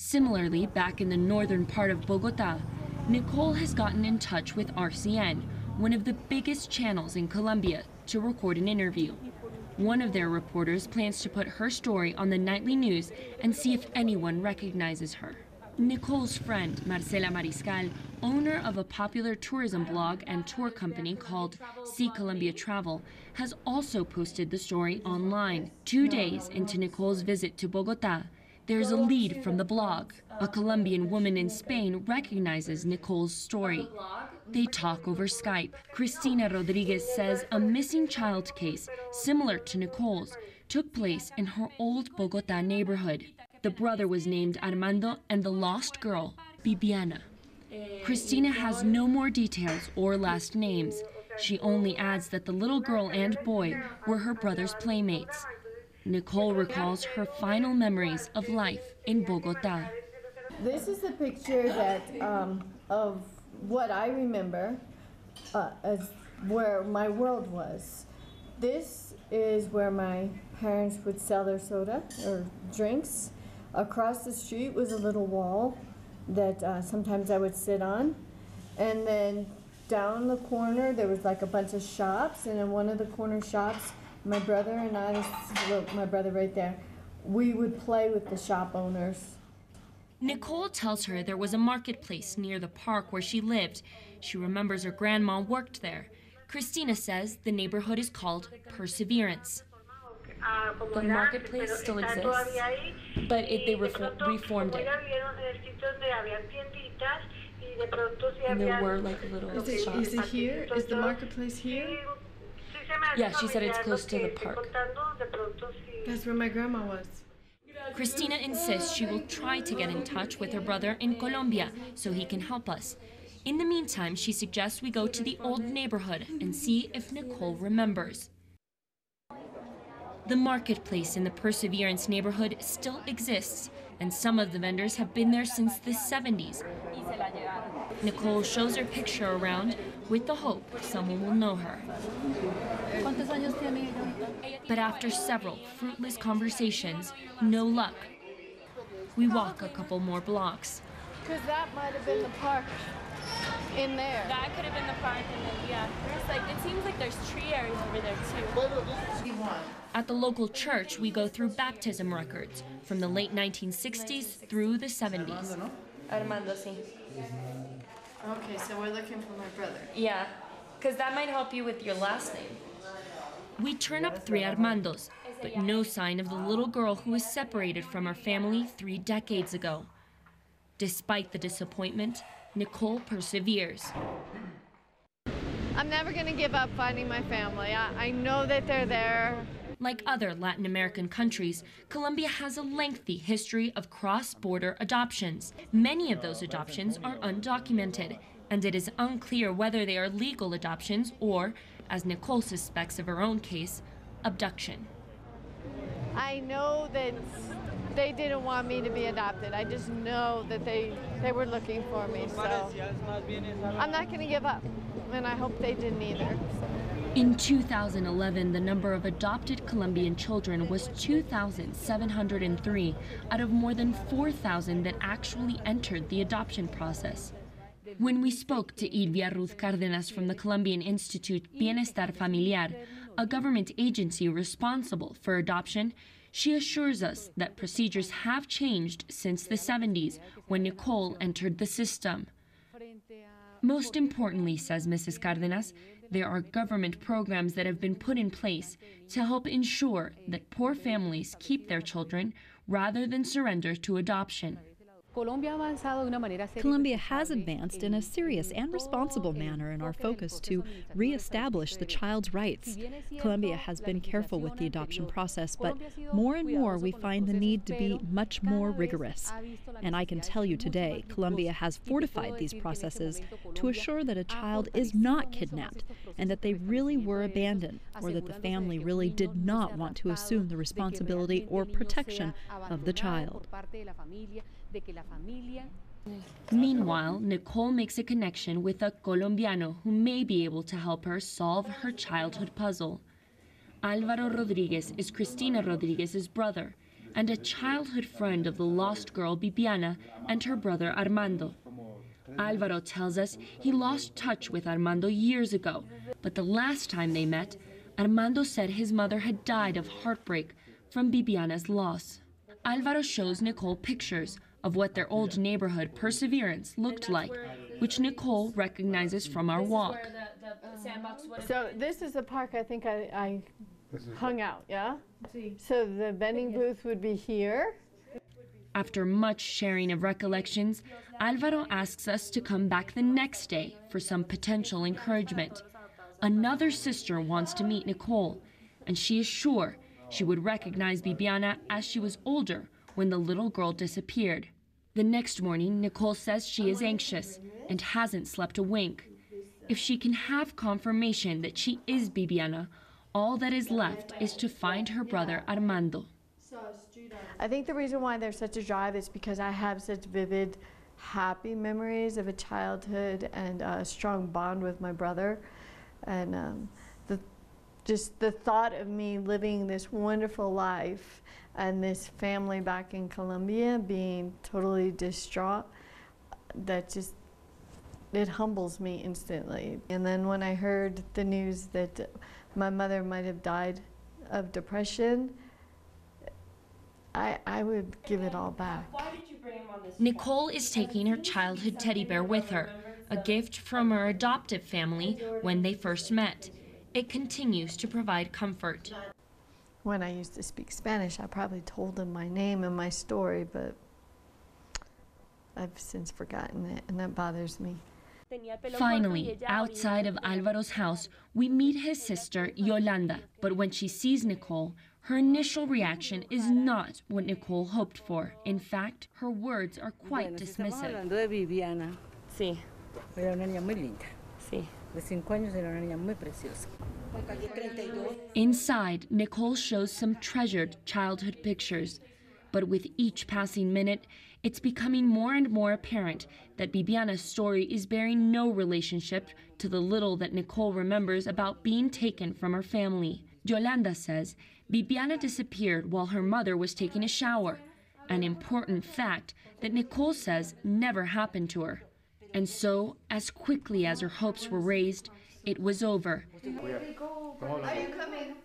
Similarly, back in the northern part of Bogota, Nicole has gotten in touch with RCN, one of the biggest channels in Colombia, to record an interview. One of their reporters plans to put her story on the nightly news and see if anyone recognizes her. Nicole's friend, Marcela Mariscal, owner of a popular tourism blog and tour company called See Colombia Travel, has also posted the story online. 2 days into Nicole's visit to Bogota, there's a lead from the blog. A Colombian woman in Spain recognizes Nicole's story. They talk over Skype. Cristina Rodriguez says a missing child case, similar to Nicole's, took place in her old Bogota neighborhood. The brother was named Armando and the lost girl, Bibiana. Cristina has no more details or last names. She only adds that the little girl and boy were her brother's playmates. Nicole recalls her final memories of life in Bogota. This is a picture that of what I remember as where my world was. This is where my parents would sell their soda or drinks. Across the street was a little wall that sometimes I would sit on. And then down the corner there was like a bunch of shops, and in one of the corner shops, my brother and I, my brother right there, we would play with the shop owners. Nicole tells her there was a marketplace near the park where she lived. She remembers her grandma worked there. Cristina says the neighborhood is called Perseverance. The marketplace still exists, but they reformed it. And there were like little shops. Is it here? Is the marketplace here? Yeah, she said it's close to the park. That's where my grandma was. Cristina insists she will try to get in touch with her brother in Colombia so he can help us. In the meantime, she suggests we go to the old neighborhood and see if Nicole remembers. The marketplace in the Perseverance neighborhood still exists, and some of the vendors have been there since the 70s. Nicole shows her picture around with the hope someone will know her. But after several fruitless conversations, no luck. We walk a couple more blocks. Because that might have been the park in there. That could have been the park, and then, yeah. It seems like there's tree areas over there, too. At the local church, we go through baptism records from the late 1960s through the 70s. Armando, sí. Okay, so we're looking for my brother. Yeah, because that might help you with your last name. We turn up 3 Armandos, but no sign of the little girl who was separated from her family 3 decades ago. Despite the disappointment, Nicole perseveres. I'm never going to give up finding my family. I know that they're there. Like other Latin American countries, Colombia has a lengthy history of cross-border adoptions. Many of those adoptions are undocumented, and it is unclear whether they are legal adoptions or, as Nicole suspects of her own case, abduction. I know that they didn't want me to be adopted. I just know that they were looking for me, so I'm not going to give up, and I hope they didn't either. In 2011, the number of adopted Colombian children was 2,703 out of more than 4,000 that actually entered the adoption process. When we spoke to Ilvia Ruth Cárdenas from the Colombian Institute Bienestar Familiar, a government agency responsible for adoption, she assures us that procedures have changed since the 70s, when Nicole entered the system. Most importantly, says Mrs. Cárdenas, there are government programs that have been put in place to help ensure that poor families keep their children rather than surrender to adoption. Colombia has advanced in a serious and responsible manner in our focus to reestablish the child's rights. Colombia has been careful with the adoption process, but more and more we find the need to be much more rigorous. And I can tell you today, Colombia has fortified these processes to assure that a child is not kidnapped and that they really were abandoned, or that the family really did not want to assume the responsibility or protection of the child. Meanwhile, Nicole makes a connection with a Colombiano who may be able to help her solve her childhood puzzle. Álvaro Rodríguez is Cristina Rodríguez's brother, and a childhood friend of the lost girl Bibiana and her brother Armando. Alvaro tells us he lost touch with Armando years ago, but the last time they met, Armando said his mother had died of heartbreak from Bibiana's loss. Alvaro shows Nicole pictures of what their old neighborhood Perseverance looked like, which Nicole recognizes from our walk. So this is the park I think I hung out, yeah? So the vending booth would be here. After much sharing of recollections, Alvaro asks us to come back the next day for some potential encouragement. Another sister wants to meet Nicole, and she is sure she would recognize Bibiana as she was older when the little girl disappeared. The next morning, Nicole says she is anxious and hasn't slept a wink. If she can have confirmation that she is Bibiana, all that is left is to find her brother Armando. I think the reason why there's such a drive is because I have such vivid, happy memories of a childhood and a strong bond with my brother. And just the thought of me living this wonderful life and this family back in Colombia being totally distraught, it humbles me instantly. And then when I heard the news that my mother might have died of depression, I would give it all back. Nicole is taking her childhood teddy bear with her, a gift from her adoptive family when they first met. It continues to provide comfort. When I used to speak Spanish, I probably told them my name and my story, but I've since forgotten it, and that bothers me. Finally, outside of Alvaro's house, we meet his sister, Yolanda. But when she sees Nicole, her initial reaction is not what Nicole hoped for. In fact, her words are quite dismissive. Sí. Era una niña muy linda. Sí. De 5 años era una niña muy preciosa. Inside, Nicole shows some treasured childhood pictures. But with each passing minute, it's becoming more and more apparent that Bibiana's story is bearing no relationship to the little that Nicole remembers about being taken from her family. Yolanda says Bibiana disappeared while her mother was taking a shower, an important fact that Nicole says never happened to her. And so, as quickly as her hopes were raised, it was over. Are you coming?